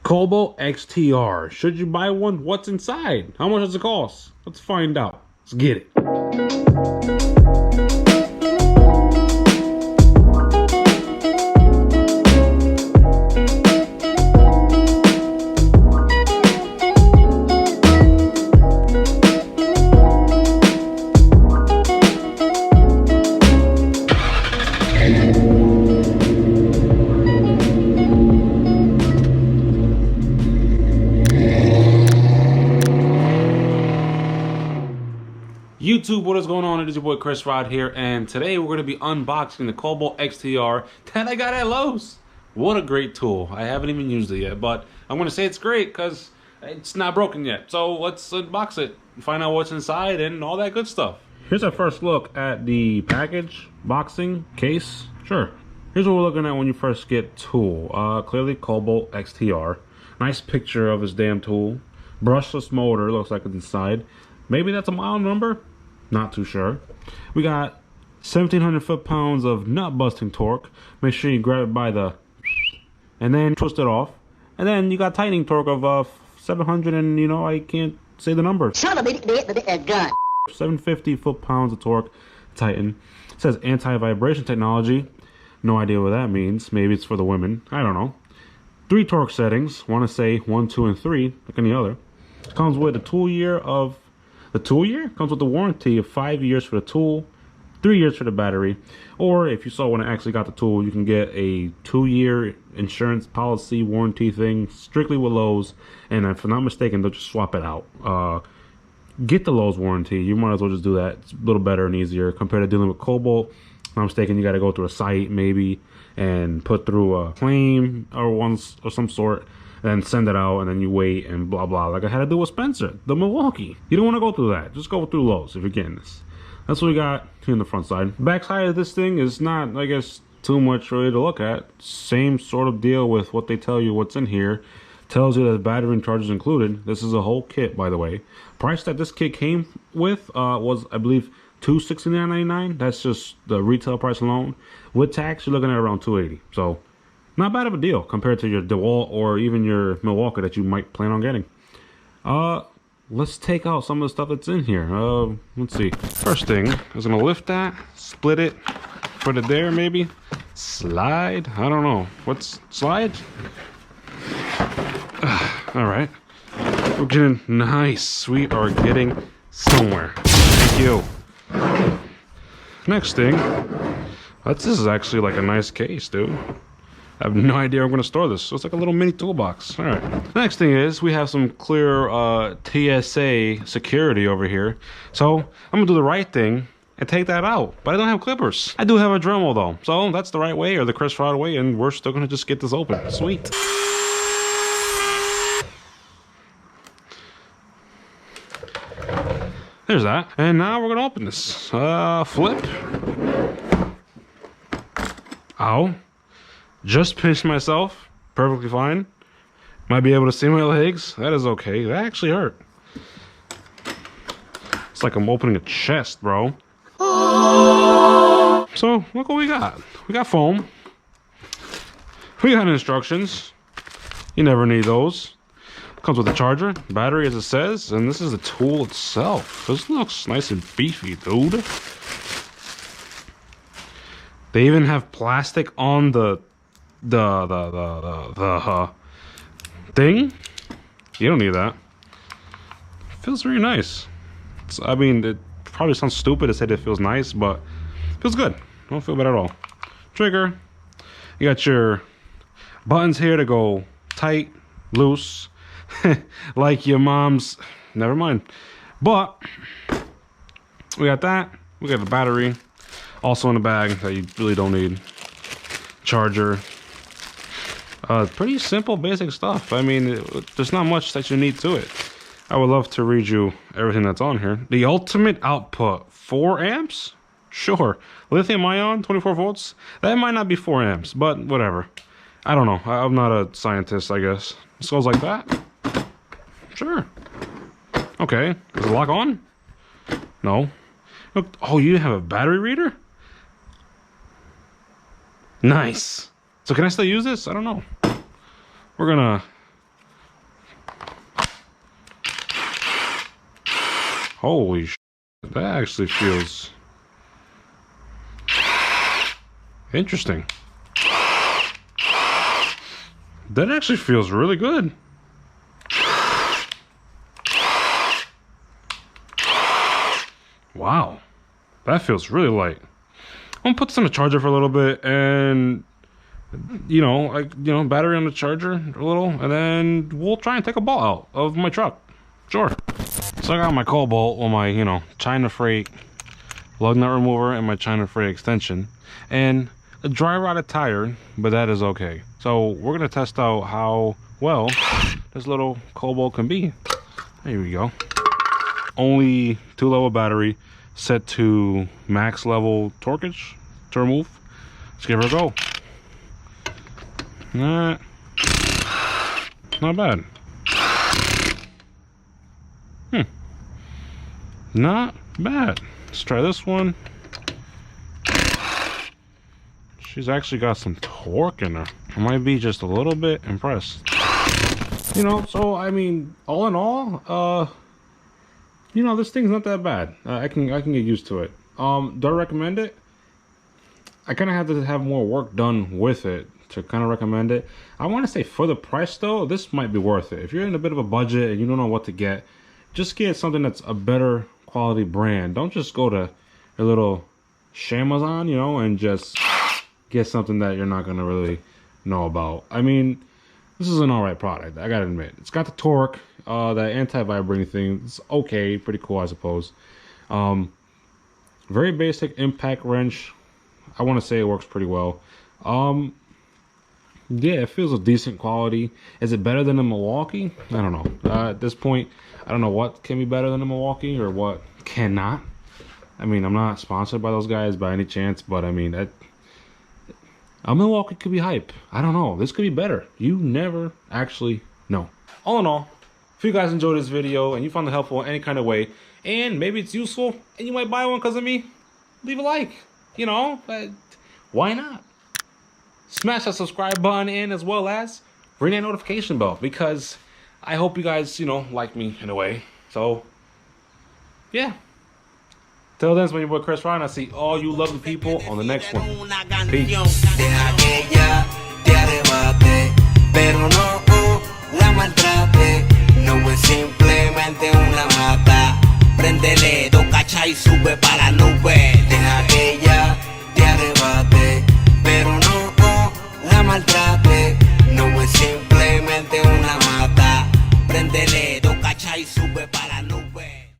Kobalt XTR. Should you buy one? What's inside? How much does it cost? Let's find out. Let's get it. YouTube, what is going on? It is your boy Chris Rod here, and today we're going to be unboxing the Kobalt XTR that I got at Lowe's. What a great tool. I haven't even used it yet, but I'm going to say it's great because it's not broken yet. So let's unbox it and find out what's inside and all that good stuff. Here's our first look at the package, boxing, case. Sure. Here's what we're looking at when you first get tool. Clearly Kobalt XTR. Nice picture of this damn tool. Brushless motor, looks like it's inside. Maybe that's a model number. Not too sure. We got 1,700 foot-pounds of nut-busting torque. Make sure you grab it by the and then twist it off. And then you got tightening torque of 700 and, you know, I can't say the number. Son of a gun. 750 foot-pounds of torque tighten. It says anti-vibration technology. No idea what that means. Maybe it's for the women. I don't know. 3 torque settings. Want to say 1, 2, and 3, like any other. Comes with a tool year of... The tool year comes with a warranty of 5 years for the tool, 3 years for the battery, or if you saw when I actually got the tool, you can get a 2-year insurance policy warranty thing strictly with Lowe's, and if I'm not mistaken, they'll just swap it out. Get the Lowe's warranty. You might as well just do that. It's a little better and easier compared to dealing with Kobalt. If I'm not mistaken, you got to go through a site maybe and put through a claim or some sort. And send it out, and then you wait and blah blah, like I had to do with Spencer, the Milwaukee. You don't want to go through that. Just go through Lowe's if you're getting this. That's what we got here on the front side. Back side of this thing is not, I guess, too much really to look at. Same sort of deal with what they tell you what's in here. Tells you that the battery and chargers included. This is a whole kit, by the way. Price that this kit came with was, I believe, $269.99. That's just the retail price alone. With tax, you're looking at around $280. So not bad of a deal compared to your DeWalt or even your Milwaukee that you might plan on getting. Let's take out some of the stuff that's in here. Let's see. First thing, I was gonna lift that, split it, put it there maybe. Slide? I don't know. What's slide? All right. We're getting nice. We are getting somewhere. Thank you. Next thing. This is actually like a nice case, dude. I have no idea where I'm going to store this. So it's like a little mini toolbox. All right. Next thing is we have some clear TSA security over here. So I'm going to do the right thing and take that out. But I don't have clippers. I do have a Dremel though. So that's the right way, or the Chris Rod way, and we're still going to just get this open. Sweet. There's that. And now we're going to open this. Flip. Ow. Just pinched myself. Perfectly fine. Might be able to see my legs. That is okay. That actually hurt. It's like I'm opening a chest, bro. So, look what we got. We got foam. We got instructions. You never need those. Comes with a charger, battery as it says, and this is the tool itself. This looks nice and beefy, dude. They even have plastic on the thing. You don't need that. Feels very nice. I mean, it probably sounds stupid to say that it feels nice, but it feels good. I don't feel bad at all. Trigger. You got your buttons here to go tight, loose, like your mom's. Never mind. But we got that. We got the battery, also in the bag that you really don't need. Charger. Pretty simple, basic stuff. I mean, there's not much that you need to it. I would love to read you everything that's on here. The ultimate output, 4 amps? Sure. Lithium ion, 24 volts? That might not be 4 amps, but whatever. I don't know. I'm not a scientist, I guess. This goes like that? Sure. Okay. Is the lock on? No. Oh, you have a battery reader? Nice. So can I still use this? I don't know. We're gonna Holy sh! That actually feels interesting. That actually feels really good. Wow, that feels really light. I'm gonna put this on the charger for a little bit, and battery on the charger a little, and then we'll try and take a bolt out of my truck. Sure. So I got my Kobalt with my, China freight lug nut remover and my China freight extension, and a dry rotted tire, but that is okay. So we're gonna test out how well this little Kobalt can be. There we go. Only 2-level battery, set to max level torquage to remove. Let's give her a go. Not bad. Not bad. Let's try this one. She's actually got some torque in her. I might be just a little bit impressed. So I mean, all in all, this thing's not that bad. I can get used to it. Do I recommend it? I kind of have to have more work done with it to kind of recommend it. I want to say for the price though, this might be worth it. If you're in a bit of a budget and you don't know what to get, just get something that's a better quality brand. Don't just go to a little Shamazon, and just get something that you're not going to really know about. I mean, this is an alright product, I gotta admit. It's got the torque, that anti-vibrating thing. It's okay, pretty cool, I suppose. Very basic impact wrench. I want to say it works pretty well. Yeah, it feels a decent quality. Is it better than the Milwaukee? I don't know. At this point, I don't know what can be better than the Milwaukee or what cannot. I mean, I'm not sponsored by those guys by any chance, but I mean, a Milwaukee could be hype. I don't know. This could be better. You never actually know. All in all, if you guys enjoyed this video and you found it helpful in any kind of way, and maybe it's useful and you might buy one because of me, leave a like. Why not? Smash that subscribe button and as well as ring that notification bell, because I hope you guys, like me in a way. So, yeah. Till then, it's my boy Chris Ryan. I see all you lovely people on the next one. Peace. Préndele, do cacha y sube para la nube. Deja que ella te arrebate, pero no la maltrate. No es simplemente una mata. Préndele, do cacha y sube para la nube.